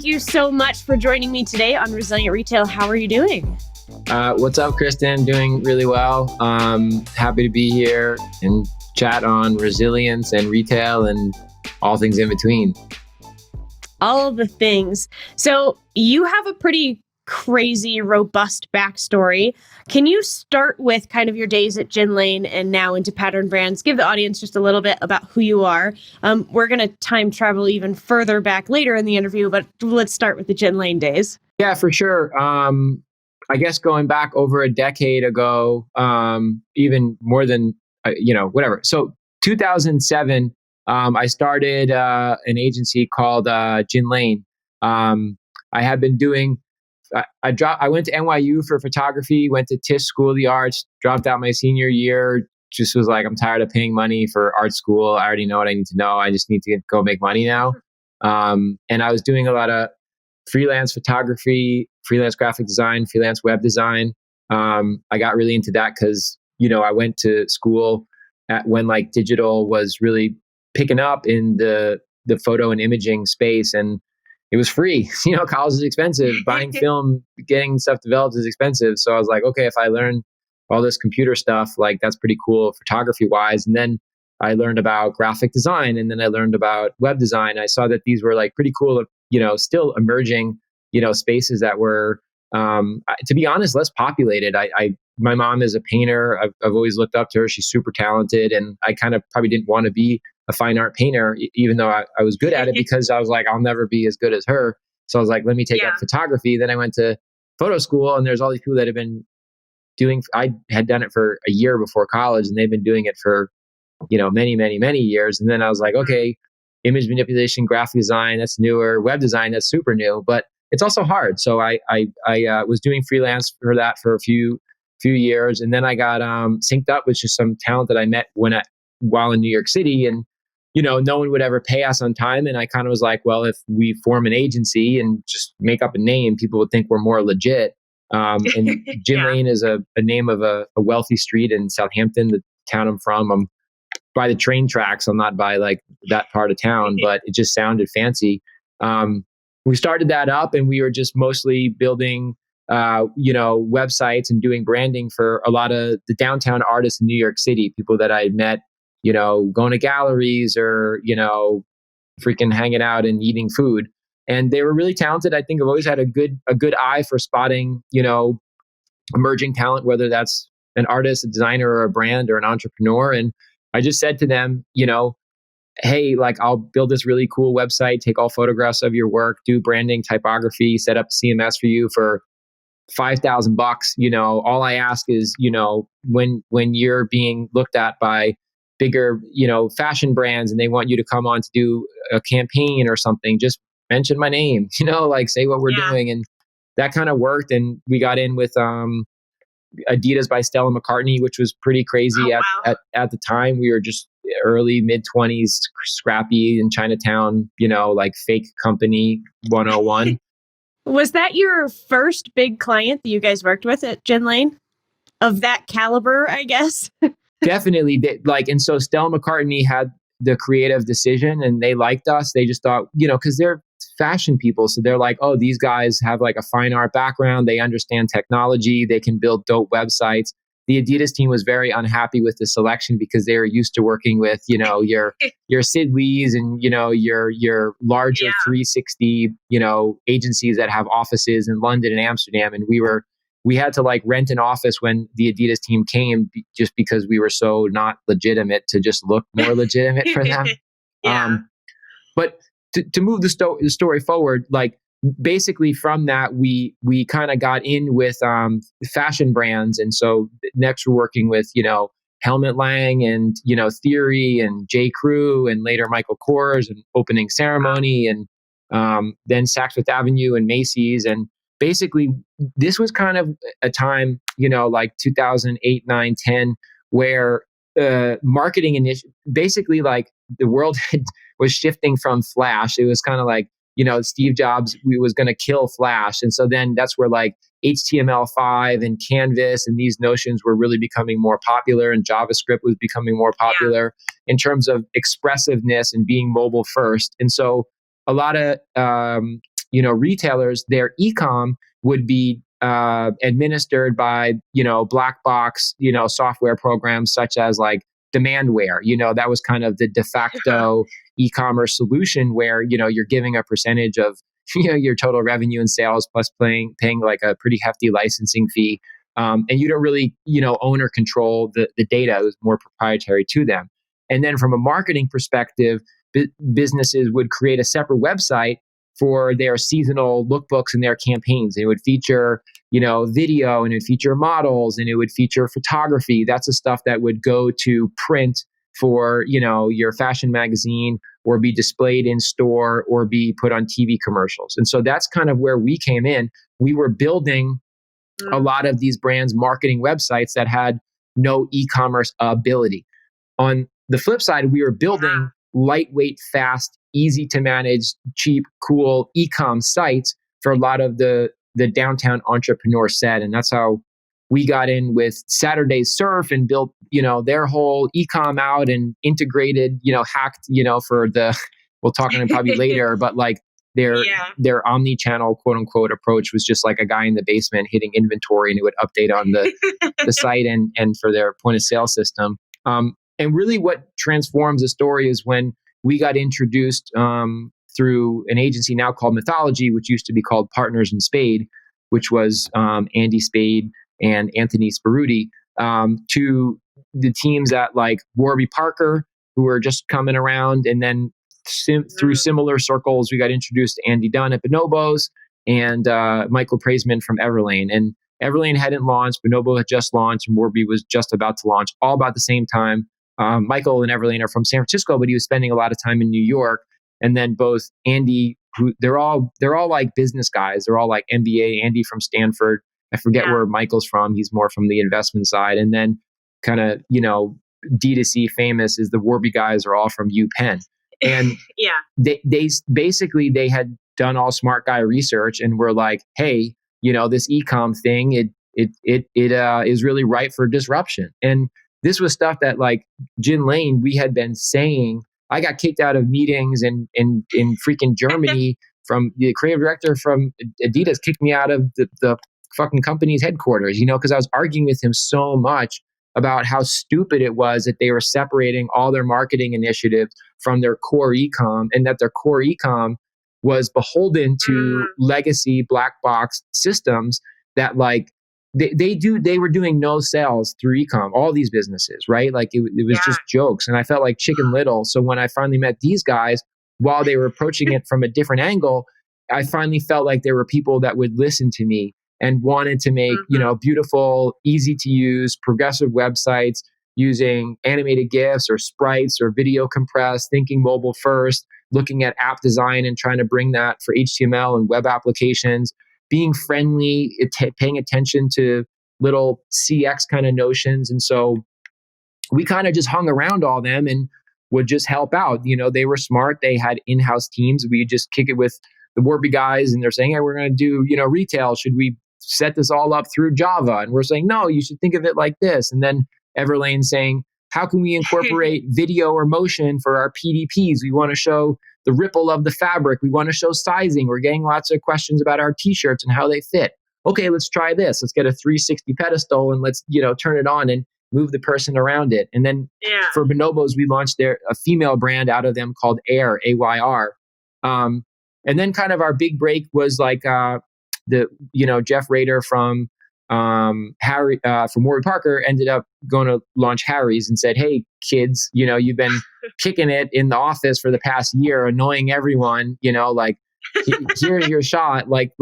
thank you so much for joining me today on Resilient Retail. How are you doing? What's up, Kristen? Doing really well. Happy to be here and chat on resilience and retail and all things in between. All the things. So you have a pretty crazy, robust backstory. Can you start with kind of your days at Gin Lane and now into Pattern Brands? Give the audience just a little bit about who you are. We're going to time travel even further back later in the interview, but let's start with the Gin Lane days. Yeah, for sure. I guess going back over a decade ago, even more than, whatever. So 2007, I started an agency called Gin Lane. I had been doing I went to NYU for photography, went to Tisch School of the Arts, dropped out my senior year, just was like, I'm tired of paying money for art school. I already know what I need to know. I just need to go make money now. And I was doing a lot of freelance photography, freelance graphic design, freelance web design. I got really into that because, I went to school when like digital was really picking up in the photo and imaging space, and it was free. College is expensive. Buying film, getting stuff developed is expensive. So I was like, okay, if I learn all this computer stuff, like that's pretty cool photography wise. And then I learned about graphic design, and then I learned about web design. I saw that these were like pretty cool, still emerging, spaces that were, to be honest, less populated. My mom is a painter. I've always looked up to her. She's super talented. And I kind of probably didn't want to be a fine art painter, even though I was good at it, because I was like, I'll never be as good as her. So I was like, let me take up photography. Then I went to photo school, and there's all these people that have been doing, I had done it for a year before college, and they've been doing it for, many, many, many years. And then I was like, okay, image manipulation, graphic design, that's newer. Web design, that's super new, but it's also hard. So I was doing freelance for that for a few years. And then I got synced up with just some talent that I met while in New York City. And no one would ever pay us on time. And I kind of was like, well, if we form an agency and just make up a name, people would think we're more legit. And Gin Lane is a name of a wealthy street in Southampton, the town I'm from. I'm by the train tracks. I'm not by like that part of town, but it just sounded fancy. We started that up, and we were just mostly building, websites and doing branding for a lot of the downtown artists in New York City, people that I had met, going to galleries or, freaking hanging out and eating food. And they were really talented. I think I've always had a good eye for spotting, emerging talent, whether that's an artist, a designer, or a brand, or an entrepreneur. And I just said to them, hey, like I'll build this really cool website, take all photographs of your work, do branding, typography, set up CMS for you for $5,000. All I ask is, when you're being looked at by bigger, fashion brands, and they want you to come on to do a campaign or something, just mention my name, like say what we're doing. And that kind of worked. And we got in with Adidas by Stella McCartney, which was pretty crazy at the time. We were just early mid-20s, scrappy in Chinatown, like fake company 101. Was that your first big client that you guys worked with at Gin Lane? Of that caliber, I guess? Definitely. And so Stella McCartney had the creative decision, and they liked us. They just thought, because they're fashion people. So they're like, oh, these guys have like a fine art background. They understand technology. They can build dope websites. The Adidas team was very unhappy with the selection because they were used to working with, your Sid Lees and, your larger 360, agencies that have offices in London and Amsterdam. And we had to like rent an office when the Adidas team came just because we were so not legitimate to just look more legitimate for them. But to move the story forward, like basically from that, we kind of got in with fashion brands. And so next we're working with, Helmut Lang and, Theory and J. Crew, and later Michael Kors and Opening Ceremony, and then Saks Fifth Avenue and Macy's. And basically this was kind of a time, like 2008, 9, 10, where marketing basically like the world was shifting from Flash. It was kind of like, Steve Jobs was going to kill Flash. And so then that's where like HTML5 and Canvas and these notions were really becoming more popular, and JavaScript was becoming more popular in terms of expressiveness and being mobile first. And so a lot of, retailers, their e-com would be administered by, black box, software programs such as like Demandware. That was kind of the de facto e-commerce solution where, you're giving a percentage of, your total revenue and sales plus paying like a pretty hefty licensing fee. And you don't really, own or control the data. It was more proprietary to them. And then from a marketing perspective, businesses would create a separate website for their seasonal lookbooks and their campaigns. It would feature, video, and it would feature models, and it would feature photography. That's the stuff that would go to print for, your fashion magazine, or be displayed in store, or be put on TV commercials. And so that's kind of where we came in. We were building a lot of these brands' marketing websites that had no e-commerce ability. On the flip side, we were building lightweight, fast, easy to manage, cheap, cool e-com sites for a lot of the downtown entrepreneur set. And that's how we got in with Saturday Surf and built, their whole e-com out and integrated, hacked, for we'll talk on it probably later, but like their omnichannel quote unquote approach was just like a guy in the basement hitting inventory, and it would update on the site and for their point of sale system. And really what transforms the story is when we got introduced through an agency now called Mythology, which used to be called Partners in Spade, which was Andy Spade and Anthony Sparuti, to the teams at like Warby Parker, who were just coming around. And then through similar circles, we got introduced to Andy Dunn at Bonobos and Michael Praisman from Everlane. And Everlane hadn't launched, Bonobo had just launched, and Warby was just about to launch, all about the same time. Michael and Everlane are from San Francisco, but he was spending a lot of time in New York. And then both Andy, they're all like business guys. They're all like MBA. Andy from Stanford. I forget where Michael's from. He's more from the investment side. And then kind of, D2C famous is the Warby guys are all from UPenn. And they basically, they had done all smart guy research and were like, hey, this e-com thing, it is really ripe for disruption. And this was stuff that like Jin Lane, we had been saying. I got kicked out of meetings in freaking Germany from the creative director from Adidas kicked me out of the fucking company's headquarters, because I was arguing with him so much about how stupid it was that they were separating all their marketing initiatives from their core e-com, and that their core e-com was beholden to legacy black box systems that like they were doing no sales through e-com, all these businesses, right? Like it was just jokes. And I felt like Chicken Little. So when I finally met these guys, while they were approaching it from a different angle, I finally felt like there were people that would listen to me and wanted to make, beautiful, easy to use, progressive websites using animated GIFs or sprites or video compressed, thinking mobile first, looking at app design and trying to bring that for HTML and web applications, being friendly, paying attention to little CX kind of notions. And so we kind of just hung around all them and would just help out. They were smart. They had in-house teams. We just kick it with the Warby guys and they're saying, hey, we're going to do, retail. Should we set this all up through Java? And we're saying, no, you should think of it like this. And then Everlane saying, how can we incorporate video or motion for our PDPs? We want to show the ripple of the fabric. We want to show sizing. We're getting lots of questions about our t-shirts and how they fit. Okay, let's try this. Let's get a 360 pedestal and let's, turn it on and move the person around it. And then for Bonobos, we launched a female brand out of them called Air, AYR. And then kind of our big break was like Jeff Rader from Harry from Warby Parker ended up going to launch Harry's and said, hey kids, you've been kicking it in the office for the past year, annoying everyone, here's your shot. Like,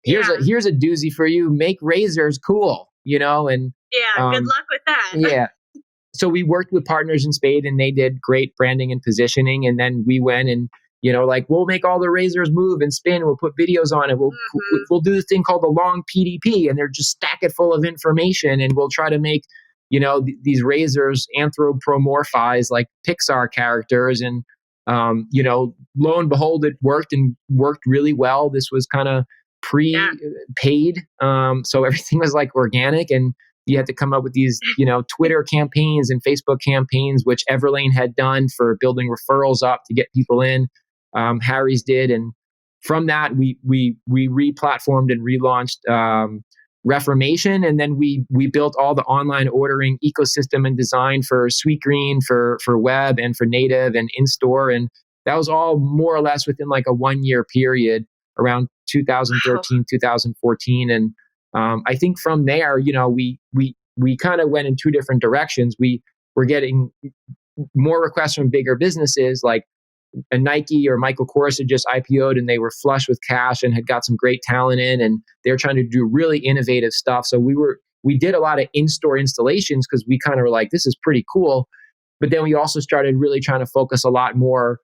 here's a doozy for you. Make razors cool, and good luck with that. So we worked with Partners in Spade and they did great branding and positioning. And then we went and, we'll make all the razors move and spin. We'll put videos on it. We'll do this thing called the long PDP and they're just stack it full of information. And we'll try to make, these razors anthropomorphize like Pixar characters. And, lo and behold, it worked and worked really well. This was kind of pre-paid. So everything was like organic and you had to come up with these, Twitter campaigns and Facebook campaigns, which Everlane had done for building referrals up to get people in. Harry's did. And from that, we re-platformed and relaunched Reformation, and then we built all the online ordering ecosystem and design for Sweetgreen, for web and for native and in store, and that was all more or less within like a 1 year period around 2013, 2014, and I think from there, we kind of went in two different directions. We were getting more requests from bigger businesses like a Nike or Michael Kors had just IPO'd and they were flush with cash and had got some great talent in, and they're trying to do really innovative stuff. So we did a lot of in-store installations because we kind of were like, this is pretty cool. But then we also started really trying to focus a lot more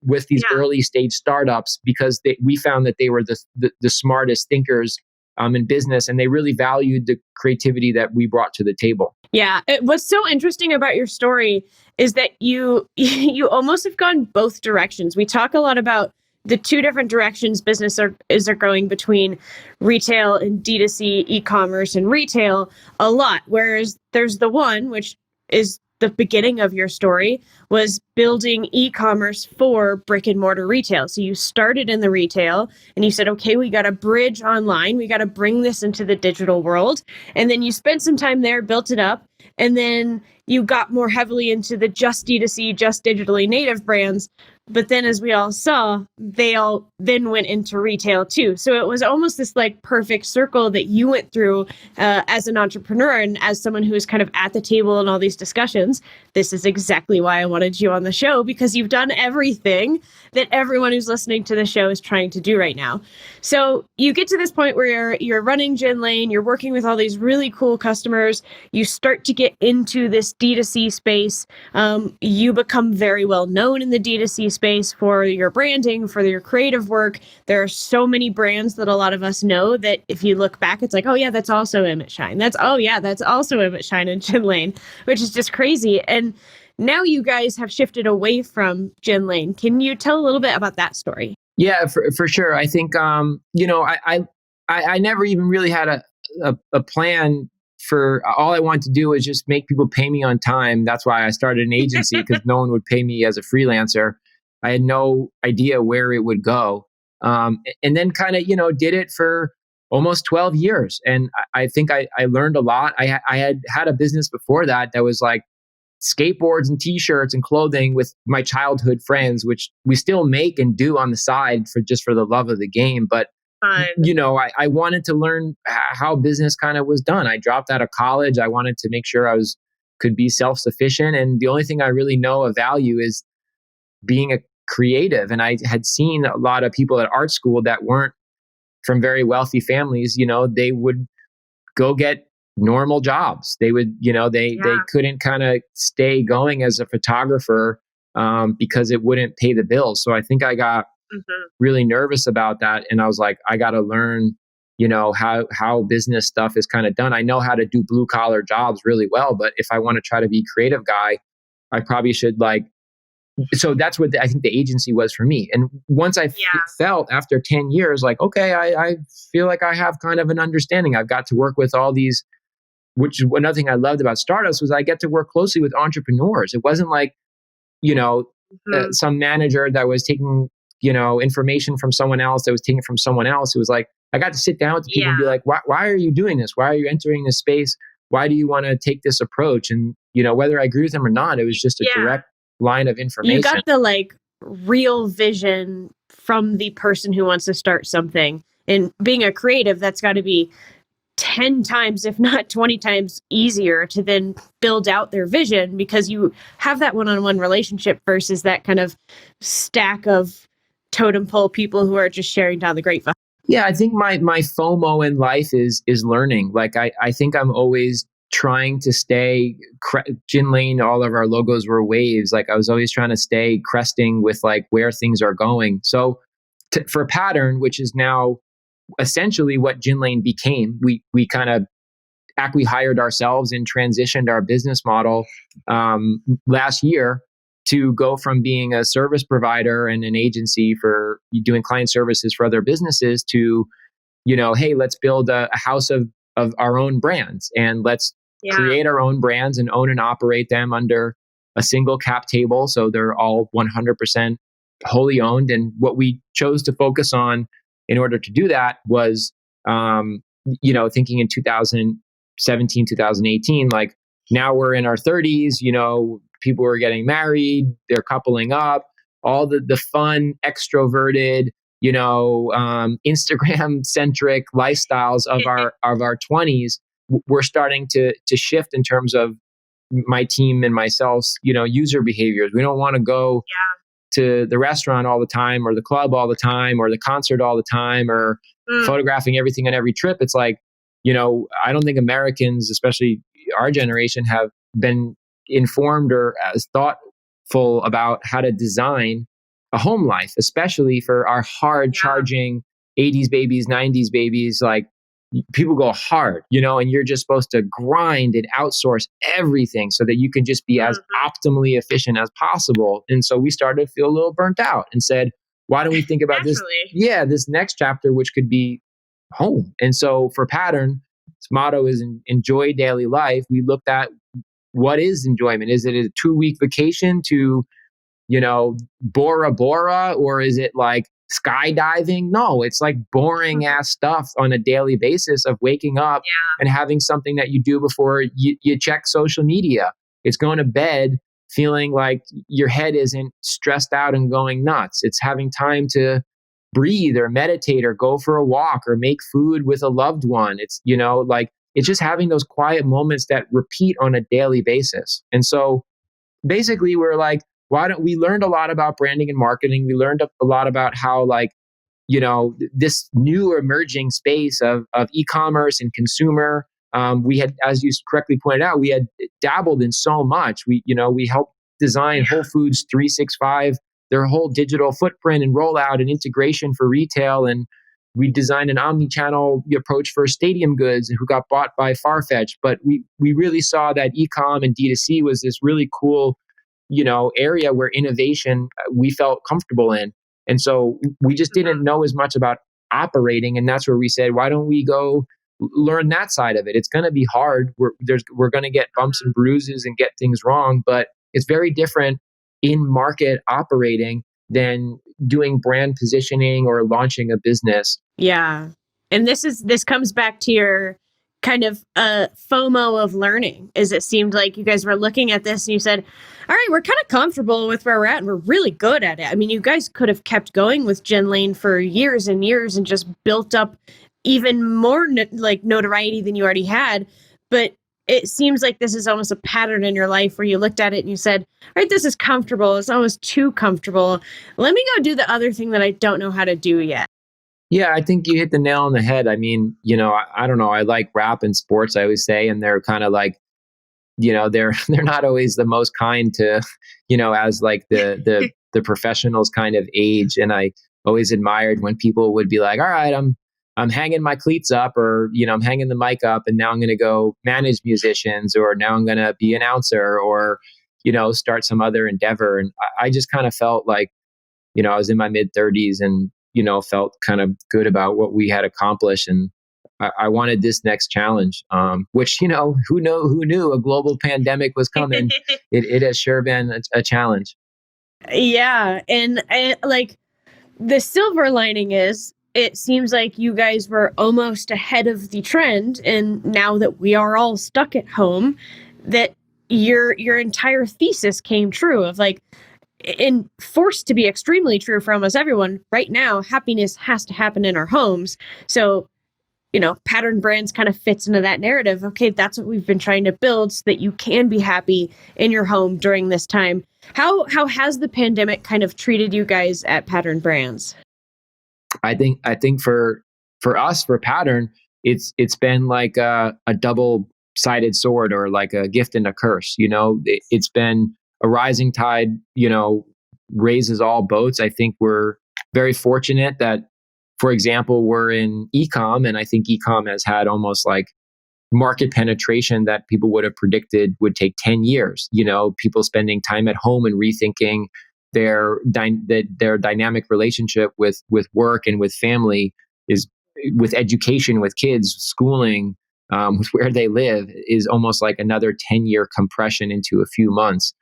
with these early stage startups because we found that they were the smartest thinkers in business, and they really valued the creativity that we brought to the table. Yeah. What's so interesting about your story is that you almost have gone both directions. We talk a lot about the two different directions business are going between retail and D2C, e-commerce and retail a lot. Whereas there's the one, which is the beginning of your story, was building e-commerce for brick and mortar retail. So you started in the retail and you said, okay, we got to bridge online. We got to bring this into the digital world. And then you spent some time there, built it up. And then you got more heavily into the just D2C, just digitally native brands. But then as we all saw, they all then went into retail too. So it was almost this like perfect circle that you went through as an entrepreneur and as someone who is kind of at the table in all these discussions. This is exactly why I wanted you on the show, because you've done everything that everyone who's listening to the show is trying to do right now. So you get to this point where you're running Gin Lane, you're working with all these really cool customers, you start to get into this D2C space. You become very well known in the D2C space for your branding, for your creative work. There are so many brands that a lot of us know that if you look back, it's like, oh yeah, that's also Emmett Shine. That's also Emmett Shine and Gin Lane, which is just crazy. And now you guys have shifted away from Gin Lane. Can you tell a little bit about that story? Yeah, for sure. I think I never even really had a plan for all I wanted to do was just make people pay me on time. That's why I started an agency, because no one would pay me as a freelancer. I had no idea where it would go. And then kind of, did it for almost 12 years. And I think I learned a lot. I had a business before that was like skateboards and t-shirts and clothing with my childhood friends, which we still make and do on the side for the love of the game. But I wanted to learn how business kind of was done. I dropped out of college. I wanted to make sure could be self-sufficient. And the only thing I really know of value is being a creative. And I had seen a lot of people at art school that weren't from very wealthy families. They would go get normal jobs. They would, they couldn't kind of stay going as a photographer because it wouldn't pay the bills. So I think I got really nervous about that. And I was like, I got to learn, how business stuff is kind of done. I know how to do blue collar jobs really well, but if I want to try to be a creative guy, I probably should so that's what I think the agency was for me. And once I felt after 10 years, like, okay, I feel like I have kind of an understanding. I've got to work with all these, which is another thing I loved about startups was I get to work closely with entrepreneurs. It wasn't like, some manager that was taking, information from someone else that was taking it from someone else. It was like, I got to sit down with the people and be like, why are you doing this? Why are you entering this space? Why do you want to take this approach? And, whether I agree with them or not, it was just a direct line of information. You got the real vision from the person who wants to start something. And being a creative, that's got to be 10 times, if not 20 times easier to then build out their vision, because you have that one-on-one relationship versus that kind of stack of totem pole people who are just sharing down the grapevine. Yeah, I think my FOMO in life is learning. I think I'm always trying to stay Gin Lane. All of our logos were waves. I was always trying to stay cresting with where things are going. So for Pattern, which is now essentially what Gin Lane became, we kind of hired ourselves and transitioned our business model last year to go from being a service provider and an agency for doing client services for other businesses to, hey, let's build a house of our own brands, and let's create our own brands and own and operate them under a single cap table. So they're all 100% wholly owned. And what we chose to focus on in order to do that was, thinking in 2017, 2018, like now we're in our 30s, people are getting married, they're coupling up, all the fun, extroverted, Instagram centric lifestyles of our 20s. We're starting to shift in terms of my team and myself, user behaviors. We don't want to go to the restaurant all the time, or the club all the time, or the concert all the time, or photographing everything on every trip. It's like, I don't think Americans, especially our generation, have been informed or as thoughtful about how to design a home life, especially for our hard charging 80s babies, 90s babies. Like, people go hard, and you're just supposed to grind and outsource everything so that you can just be as optimally efficient as possible. And so we started to feel a little burnt out and said, why don't we think about this? Yeah, this next chapter, which could be home. And so for Pattern, its motto is enjoy daily life. We looked at what is enjoyment. Is it a 2-week vacation to, Bora Bora, or is it like skydiving? No, it's like boring ass stuff on a daily basis of waking up and having something that you do before you check social media. It's going to bed feeling like your head isn't stressed out and going nuts. It's having time to breathe or meditate or go for a walk or make food with a loved one. It's, it's just having those quiet moments that repeat on a daily basis. And so basically we're like, we learned a lot about branding and marketing. We learned a lot about how, this new emerging space of e-commerce and consumer. We had, as you correctly pointed out, we had dabbled in so much. We helped design Whole Foods 365, their whole digital footprint and rollout and integration for retail. And we designed an omnichannel approach for stadium goods who got bought by Farfetch. But we really saw that e-com and D2C was this really cool area where innovation we felt comfortable in. And so we just didn't know as much about operating. And that's where we said, why don't we go learn that side of it? It's going to be hard. We're going to get bumps and bruises and get things wrong, but it's very different in market operating than doing brand positioning or launching a business. Yeah. And this comes back to your kind of FOMO of learning, is it seemed like you guys were looking at this and you said, all right, we're kind of comfortable with where we're at and we're really good at it. I mean, you guys could have kept going with Jen Lane for years and years and just built up even more notoriety than you already had. But it seems like this is almost a pattern in your life where you looked at it and you said, all right, this is comfortable. It's almost too comfortable. Let me go do the other thing that I don't know how to do yet. Yeah, I think you hit the nail on the head. I mean, I don't know. I like rap and sports, I always say, and they're kind of like, they're not always the most kind to, as like the professionals kind of age. And I always admired when people would be like, all right, I'm hanging my cleats up, or, I'm hanging the mic up, and now I'm going to go manage musicians, or now I'm going to be an announcer, or, start some other endeavor. And I just kind of felt like, I was in my mid 30s and, felt kind of good about what we had accomplished. And I wanted this next challenge, which, who knew a global pandemic was coming? It has sure been a challenge. Yeah. And the silver lining is, it seems like you guys were almost ahead of the trend. And now that we are all stuck at home, that your entire thesis came true of and forced to be extremely true for almost everyone. Right now, happiness has to happen in our homes. So, Pattern Brands kind of fits into that narrative. Okay, that's what we've been trying to build so that you can be happy in your home during this time. How has the pandemic kind of treated you guys at Pattern Brands? I think for us, for Pattern, it's been like a double-sided sword, or like a gift and a curse. It's been a rising tide, raises all boats. I think we're very fortunate that, for example, we're in e-com, and I think e-com has had almost like market penetration that people would have predicted would take 10 years. People spending time at home and rethinking their dynamic relationship with work and with family, is with education, with kids, schooling, with where they live, is almost like another 10-year compression into a few months.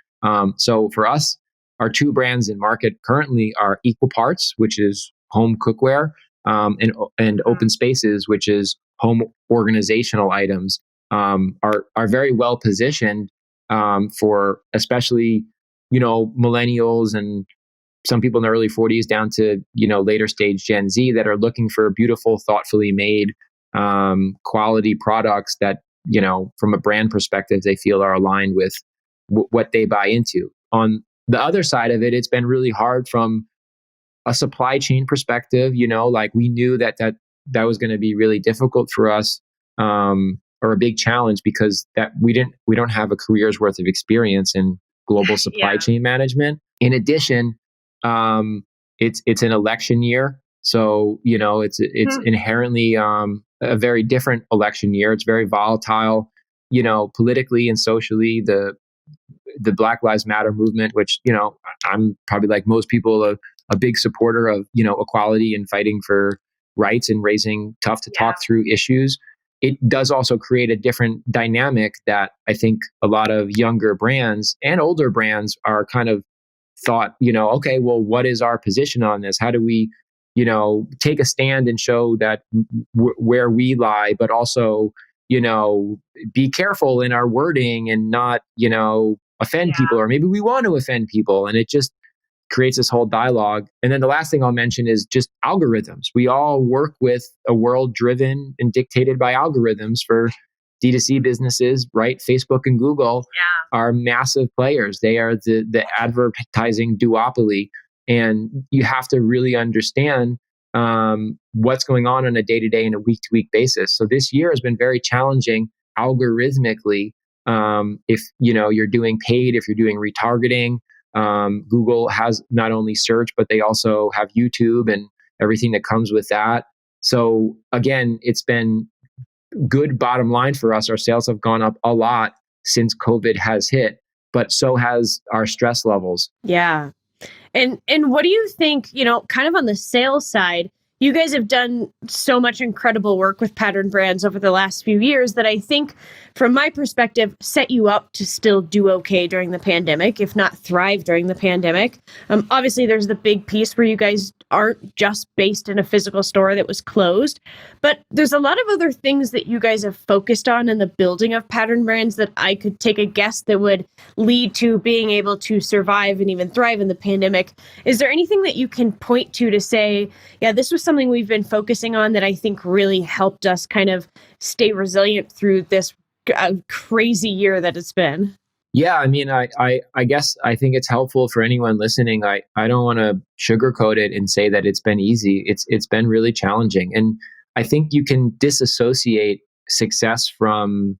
So for us, our two brands in market currently are Equal Parts, which is home cookware, and Open Spaces, which is home organizational items, are very well positioned for especially millennials and some people in the early 40s down to later stage Gen Z that are looking for beautiful, thoughtfully made quality products that from a brand perspective they feel are aligned with what they buy into. On the other side of it, it's been really hard from a supply chain perspective. Like we knew that was going to be really difficult for us, or a big challenge, because that we don't have a career's worth of experience in global supply chain management. In addition, it's an election year, so it's inherently a very different election year. It's very volatile, politically and socially. The Black Lives Matter movement, which I'm probably like most people a big supporter of equality and fighting for rights and raising tough to talk through issues. It does also create a different dynamic that I think a lot of younger brands and older brands are kind of thought, okay, well, what is our position on this? How do we, take a stand and show that where we lie, but also, be careful in our wording and not, offend people, or maybe we want to offend people. And it just creates this whole dialogue. And then the last thing I'll mention is just algorithms. We all work with a world driven and dictated by algorithms for D2C businesses, right? Facebook and Google are massive players. They are the advertising duopoly. And you have to really understand what's going on a day-to-day and a week-to-week basis. So this year has been very challenging algorithmically. If you're doing paid, if you're doing retargeting, Google has not only search, but they also have YouTube and everything that comes with that. So again, it's been good bottom line for us. Our sales have gone up a lot since COVID has hit, but so has our stress levels. Yeah. And what do you think, kind of on the sales side, you guys have done so much incredible work with Pattern Brands over the last few years that I think, from my perspective, set you up to still do okay during the pandemic, if not thrive during the pandemic. Obviously, there's the big piece where you guys aren't just based in a physical store that was closed, but there's a lot of other things that you guys have focused on in the building of Pattern Brands that I could take a guess that would lead to being able to survive and even thrive in the pandemic. Is there anything that you can point to say, yeah, this was something we've been focusing on that I think really helped us kind of stay resilient through this crazy year that it's been? Yeah, I mean, I guess I think it's helpful for anyone listening. I don't want to sugarcoat it and say that it's been easy. It's been really challenging. And I think you can disassociate success from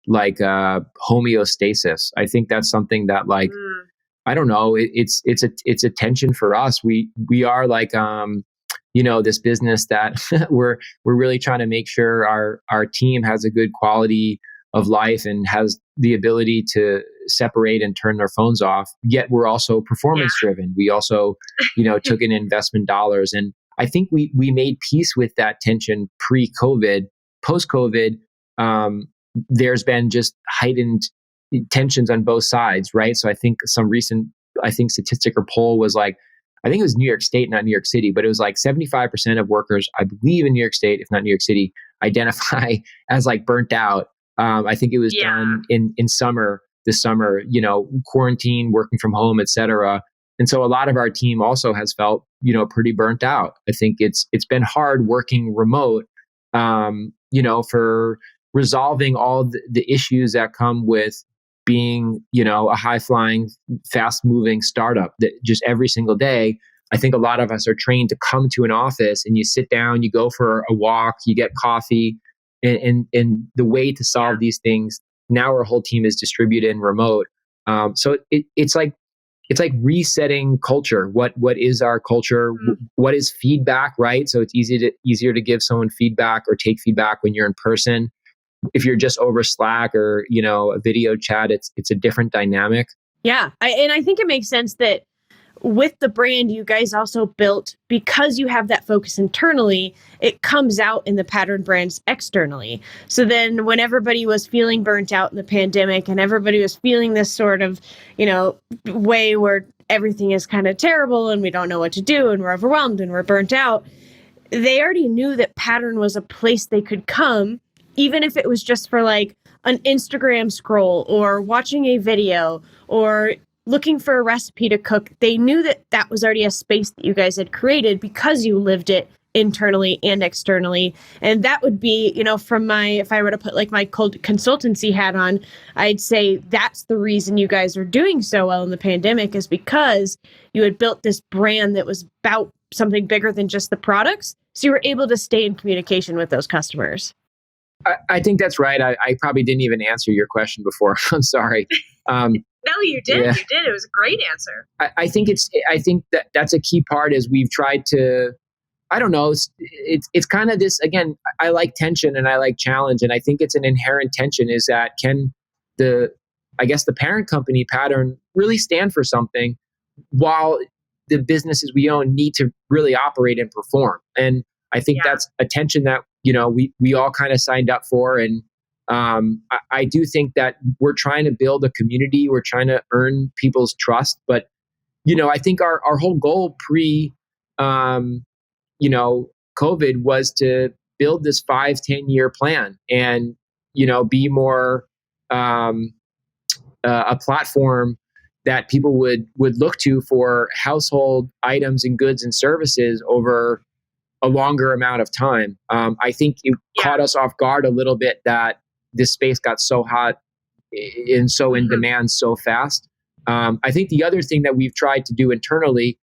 like homeostasis. I think that's something that I don't know, it's a tension for us. We are like this business that we're really trying to make sure our team has a good quality of life and has the ability to separate and turn their phones off. Yet we're also performance driven. We also, took in investment dollars. And I think we made peace with that tension pre-COVID. Post-COVID, there's been just heightened tensions on both sides, right? So I think some recent, statistic or poll was like, I think it was New York State, not New York City, but it was like 75% of workers, I believe in New York State, if not New York City, identify as like burnt out. I think it was done in this summer, quarantine, working from home, et cetera. And so a lot of our team also has felt, pretty burnt out. I think it's been hard working remote, for resolving all the issues that come with being, a high flying, fast moving startup that just every single day. I think a lot of us are trained to come to an office and you sit down, you go for a walk, you get coffee, and the way to solve these things. Now our whole team is distributed and remote. So it's like resetting culture. What is our culture? What is feedback, right? So it's easier to give someone feedback or take feedback when you're in person. If you're just over Slack or, a video chat, it's a different dynamic. Yeah. I think it makes sense that with the brand you guys also built, because you have that focus internally, it comes out in the Pattern Brands externally. So then when everybody was feeling burnt out in the pandemic and everybody was feeling this sort of, way where everything is kind of terrible and we don't know what to do and we're overwhelmed and we're burnt out, they already knew that Pattern was a place they could come, even if it was just for like an Instagram scroll or watching a video or looking for a recipe to cook. They knew that that was already a space that you guys had created because you lived it internally and externally. And that would be, from if I were to put like my consultancy hat on, I'd say that's the reason you guys are doing so well in the pandemic, is because you had built this brand that was about something bigger than just the products. So you were able to stay in communication with those customers. I think that's right. I probably didn't even answer your question before. I'm sorry. No, you did. Yeah. You did. It was a great answer. I think that's a key part, is we've tried to, I don't know, it's kind of this, again, I like tension and I like challenge. And I think it's an inherent tension, is that can the parent company Pattern really stand for something while the businesses we own need to really operate and perform. And I think that's a tension that, we all kind of signed up for. And I do think that we're trying to build a community. We're trying to earn people's trust. But, I think our whole goal COVID was to build this 5-10 year plan and, be more a platform that people would look to for household items and goods and services over a longer amount of time. I think it caught us off guard a little bit that this space got so hot and so in demand so fast. I think the other thing that we've tried to do internally,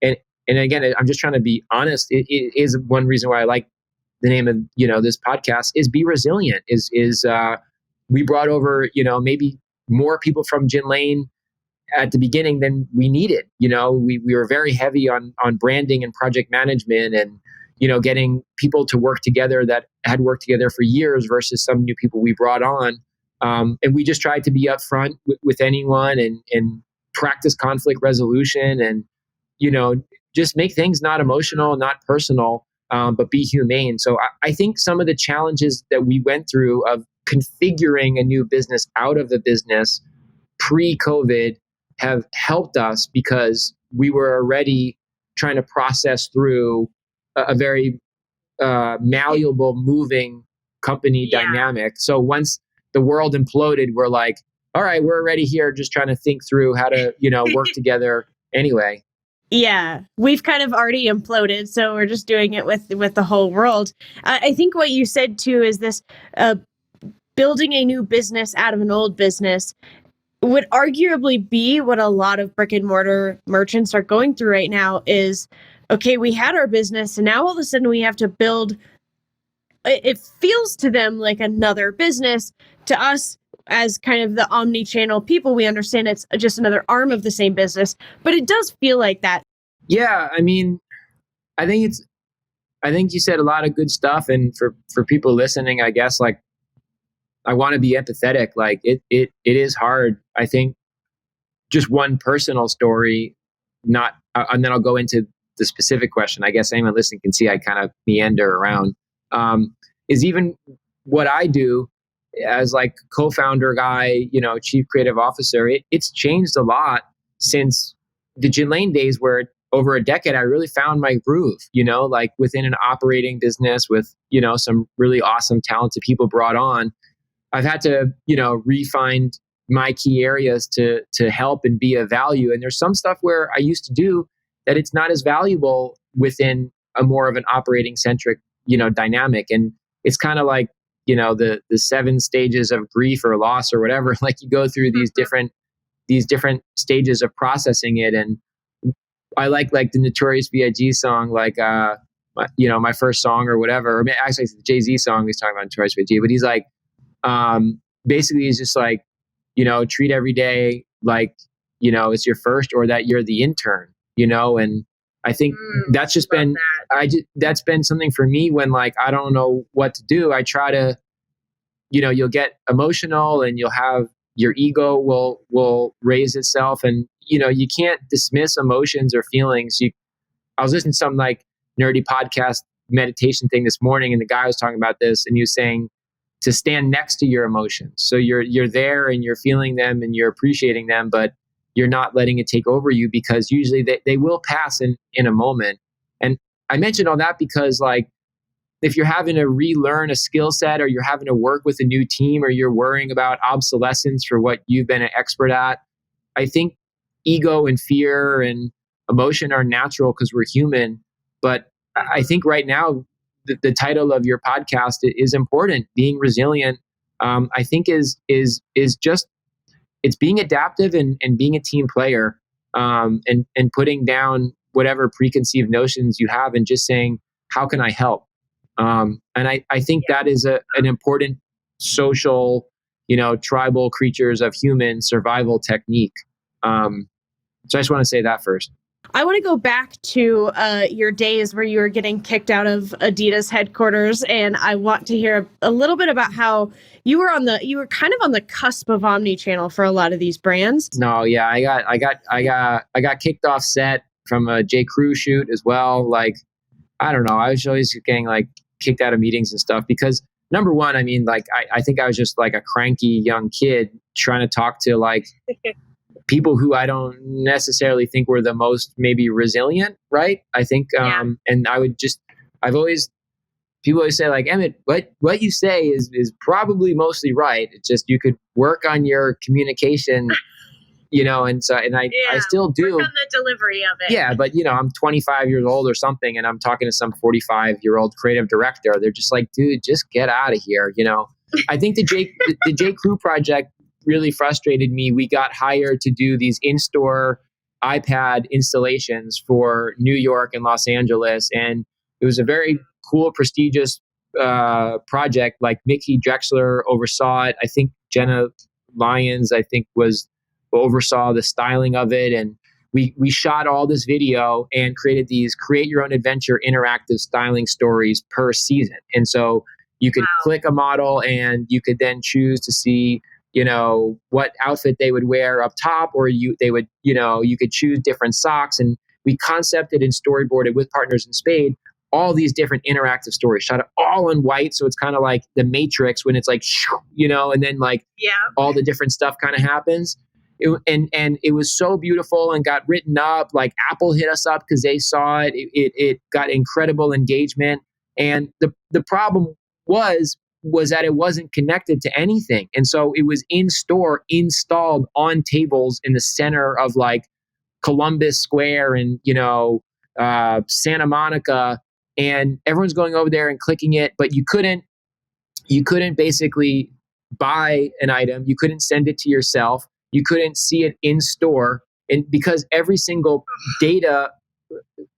and again, I'm just trying to be honest, it is one reason why I like the name of, this podcast, is be resilient. We brought over, maybe more people from Gin Lane at the beginning than we needed. We were very heavy on branding and project management and, getting people to work together that had worked together for years versus some new people we brought on. And we just tried to be upfront with anyone and practice conflict resolution and, just make things not emotional, not personal, but be humane. So I think some of the challenges that we went through of configuring a new business out of the business pre-COVID have helped us, because we were already trying to process through a very malleable, moving company dynamic. So once the world imploded, we're like, all right, we're already here, just trying to think through how to, work together anyway. Yeah, we've kind of already imploded, so we're just doing it with the whole world. I think what you said too is this building a new business out of an old business would arguably be what a lot of brick and mortar merchants are going through right now. Is, okay, we had our business and now all of a sudden we have to build. It feels to them like another business. To us, as kind of the omnichannel people, we understand it's just another arm of the same business, but it does feel like that. Yeah, I mean, I think you said a lot of good stuff, and for people listening, I guess, like, I want to be empathetic. Like it is hard. I think just one personal story, and then I'll go into the specific question. I guess anyone listening can see I kind of meander around. Is even what I do as like co-founder guy, chief creative officer, it's changed a lot since the Gin Lane days, where over a decade, I really found my groove, like within an operating business with, some really awesome, talented people brought on. I've had to, refine my key areas to help and be of value. And there's some stuff where I used to do that it's not as valuable within a more of an operating centric, dynamic. And it's kind of like, the 7 stages of grief or loss or whatever. Like you go through these different stages of processing it. And I like the Notorious B.I.G. song, like, my first song or whatever. Or actually, it's the Jay-Z song he's talking about, Notorious B.I.G. But he's like, basically he's just like, treat every day like, it's your first, or that you're the intern, and I think that's just been, that's been something for me when, like, I don't know what to do. I try to, you'll get emotional and you'll have your ego will raise itself, and, you can't dismiss emotions or feelings. I was listening to some like nerdy podcast meditation thing this morning, and the guy was talking about this, and he was saying to stand next to your emotions. So you're there and you're feeling them and you're appreciating them, but you're not letting it take over you, because usually they will pass in a moment. And I mentioned all that because, like, if you're having to relearn a skill set, or you're having to work with a new team, or you're worrying about obsolescence for what you've been an expert at, I think ego and fear and emotion are natural because we're human. But I think right now, the title of your podcast is important. Being resilient, I think is just, it's being adaptive and being a team player, and putting down whatever preconceived notions you have and just saying, how can I help? And I think that is an important social, tribal creatures of human survival technique. So I just want to say that first. I want to go back to your days where you were getting kicked out of Adidas headquarters, and I want to hear a little bit about how you were kind of on the cusp of omnichannel for a lot of these brands. No, yeah, I got kicked off set from a J. Crew shoot as well. Like, I don't know, I was always getting like kicked out of meetings and stuff because, number one, I mean, like, I think I was just like a cranky young kid trying to talk to like people who I don't necessarily think were the most maybe resilient, right? I think, and people always say like, Emmett, what you say is probably mostly right. It's just, you could work on your communication, and I still do. Work on the delivery of it. Yeah, but I'm 25 years old or something, and I'm talking to some 45-year-old creative director. They're just like, dude, just get out of here. I think the J. Crew project really frustrated me. We got hired to do these in-store iPad installations for New York and Los Angeles, and it was a very cool, prestigious project. Like, Mickey Drexler oversaw it. I think Jenna Lyons, oversaw the styling of it, and we shot all this video and created these create your own adventure interactive styling stories per season. And so you could click a model and you could then choose to see what outfit they would wear up top, or you could choose different socks. And we concepted and storyboarded with partners in Spade all these different interactive stories, shot it all in white, so it's kind of like the Matrix when it's like and then like all the different stuff kind of happens. And it was so beautiful and got written up. Like, Apple hit us up because they saw it. It got incredible engagement. And the problem was that it wasn't connected to anything. And so it was in store, installed on tables in the center of like Columbus Square and, Santa Monica. And everyone's going over there and clicking it, but you couldn't basically buy an item. You couldn't send it to yourself. You couldn't see it in store. And because every single data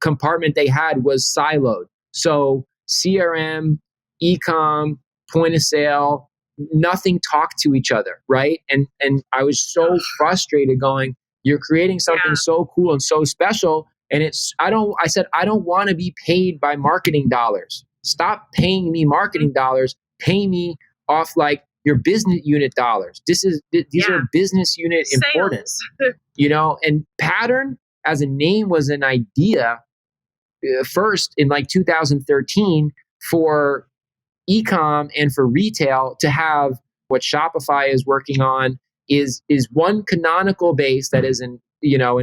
compartment they had was siloed. So CRM, e-com, point of sale, nothing talked to each other, right? And I was so frustrated going, you're creating something so cool and so special. And I said, I don't want to be paid by marketing dollars. Stop paying me marketing dollars. Pay me off like your business unit dollars. These are business unit importance, and Pattern as a name was an idea first in like 2013 for e-com and for retail to have what Shopify is working on is one canonical base that is an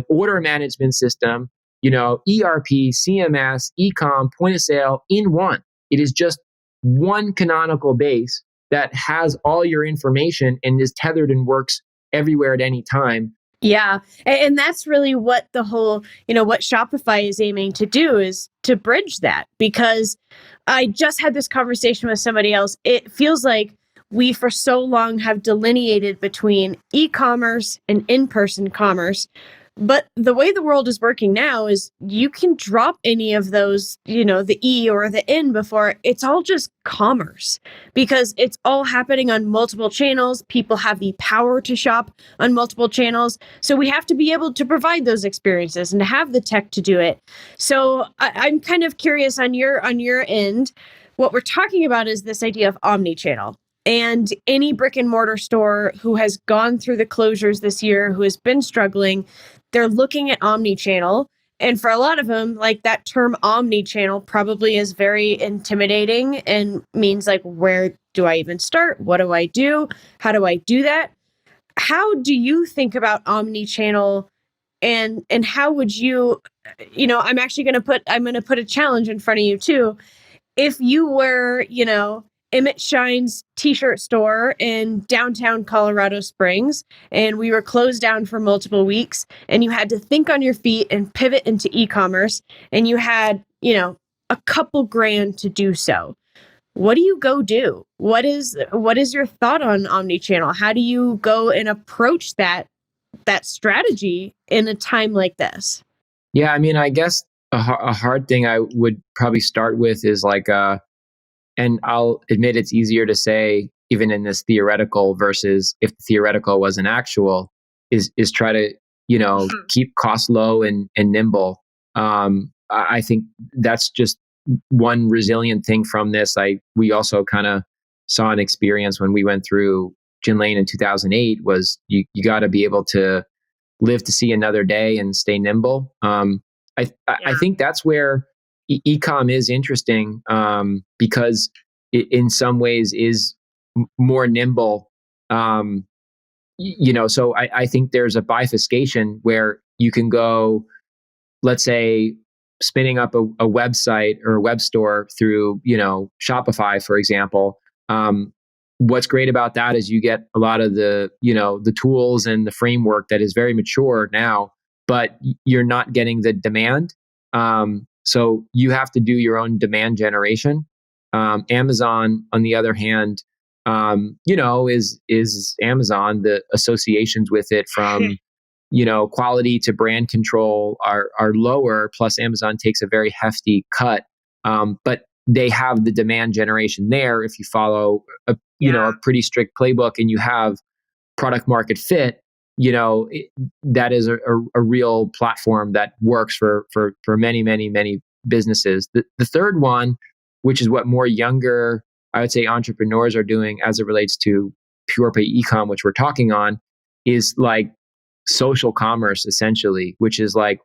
order management system, ERP, CMS, e-com, point of sale in one. It is just one canonical base that has all your information and is tethered and works everywhere at any time. Yeah. And that's really what the whole, what Shopify is aiming to do is to bridge that, because I just had this conversation with somebody else. It feels like we for so long have delineated between e-commerce and in-person commerce. But the way the world is working now is you can drop any of those, the E or the N before. It's all just commerce because it's all happening on multiple channels. People have the power to shop on multiple channels. So we have to be able to provide those experiences and to have the tech to do it. So I'm kind of curious on your end. What we're talking about is this idea of omnichannel. And any brick and mortar store who has gone through the closures this year, who has been struggling, they're looking at omnichannel. And for a lot of them, like, that term omnichannel probably is very intimidating and means like, where do I even start? What do I do? How do I do that? How do you think about omni-channel, and how would you, I'm going to put a challenge in front of you too. If you were, Emmett Shine's t-shirt store in downtown Colorado Springs, and we were closed down for multiple weeks, and you had to think on your feet and pivot into e-commerce, and you had, a couple grand to do so, what do you go do? What is your thought on omni-channel? How do you go and approach that strategy in a time like this? Yeah, I mean, I guess a hard thing I would probably start with is like, and I'll admit it's easier to say even in this theoretical versus if the theoretical was an actual, is try to, keep costs low and nimble. I think that's just one resilient thing from this. We also kind of saw an experience when we went through Gin Lane in 2008 was you got to be able to live to see another day and stay nimble. I think that's where ecom is interesting, because it in some ways is more nimble. So I think there's a bifurcation where you can go, let's say, spinning up a website or a web store through, Shopify, for example. What's great about that is you get a lot of the tools and the framework that is very mature now, but you're not getting the demand. So you have to do your own demand generation. Amazon, on the other hand, is Amazon. The associations with it from quality to brand control are lower. Plus, Amazon takes a very hefty cut, but they have the demand generation there. If you follow a pretty strict playbook and you have product market fit, that is a real platform that works for many, many, many businesses. The third one, which is what more younger, I would say, entrepreneurs are doing as it relates to pure play ecom, which we're talking on, is like social commerce essentially, which is like,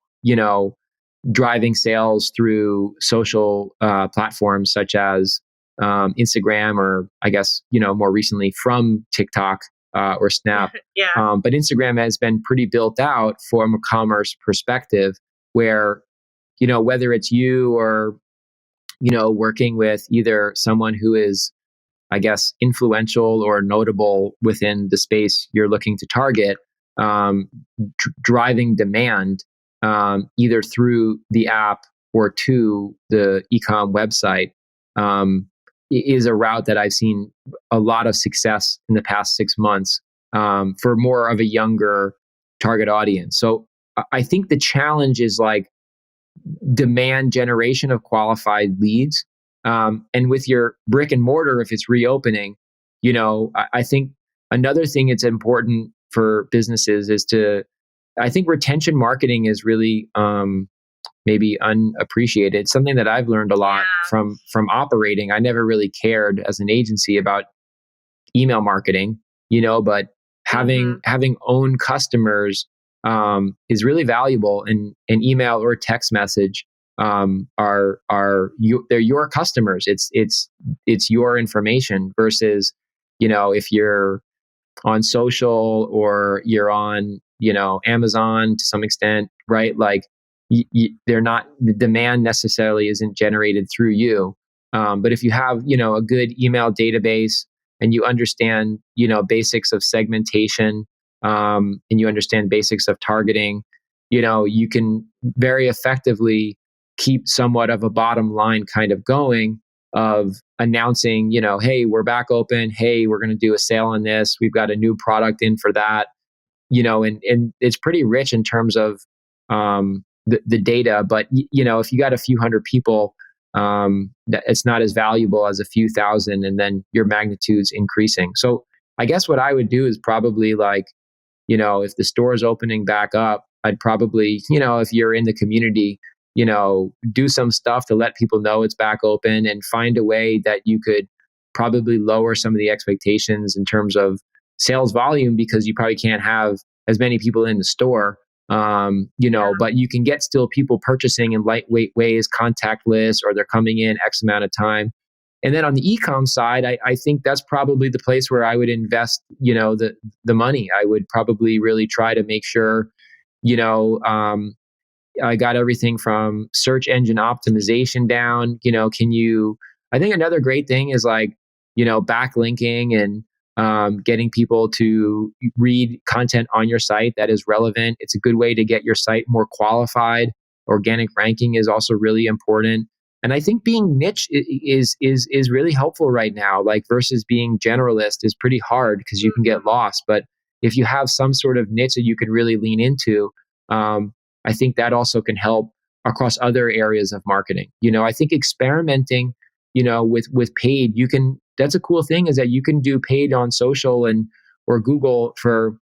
driving sales through social platforms such as Instagram, or I guess, more recently from TikTok or Snap. But Instagram has been pretty built out from a commerce perspective where, whether it's you or, working with either someone who is, I guess, influential or notable within the space you're looking to target, driving demand either through the app or to the ecom website, is a route that I've seen a lot of success in the past 6 months, for more of a younger target audience. So I think the challenge is like demand generation of qualified leads. And with your brick and mortar, if it's reopening, I think another thing it's important for businesses is I think retention marketing is really maybe unappreciated. It's something that I've learned a lot from operating. I never really cared as an agency about email marketing, but having own customers is really valuable. And an email or text message they're your customers. It's your information versus, if you're on social or you're on, Amazon to some extent, right? Like they're not, the demand necessarily isn't generated through you. But if you have, a good email database and you understand, basics of segmentation, and you understand basics of targeting, you can very effectively keep somewhat of a bottom line kind of going of announcing, hey, we're back open. Hey, we're going to do a sale on this. We've got a new product in for that, and it's pretty rich in terms of the data. But, if you got a few hundred people, that it's not as valuable as a few thousand, and then your magnitude's increasing. So I guess what I would do is probably like, if the store is opening back up, I'd probably, if you're in the community, do some stuff to let people know it's back open and find a way that you could probably lower some of the expectations in terms of sales volume, because you probably can't have as many people in the store, but you can get still people purchasing in lightweight ways, contactless, or they're coming in X amount of time. And then on the e-com side, I think that's probably the place where I would invest, the money. I would probably really try to make sure, you know, I got everything from search engine optimization down. I think another great thing is like, backlinking and getting people to read content on your site that is relevant. It's a good way to get your site more qualified. Organic ranking is also really important. And I think being niche is really helpful right now, like versus being generalist is pretty hard because you can get lost. But if you have some sort of niche that you can really lean into, I think that also can help across other areas of marketing. I think experimenting, with paid, that's a cool thing is that you can do paid on social or Google for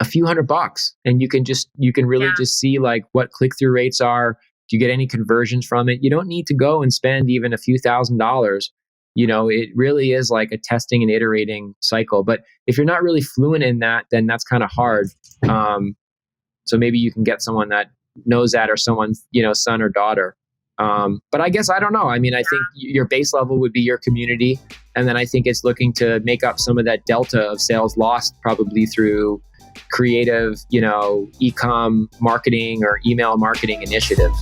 a few $100, and you can really just see like what click-through rates are. Do you get any conversions from it? You don't need to go and spend even a few $1,000s. It really is like a testing and iterating cycle. But if you're not really fluent in that, then that's kind of hard. So maybe you can get someone that knows that, or someone's, son or daughter. But I guess, I don't know. I mean, I think your base level would be your community. And then I think it's looking to make up some of that delta of sales lost probably through creative, e-com marketing or email marketing initiatives.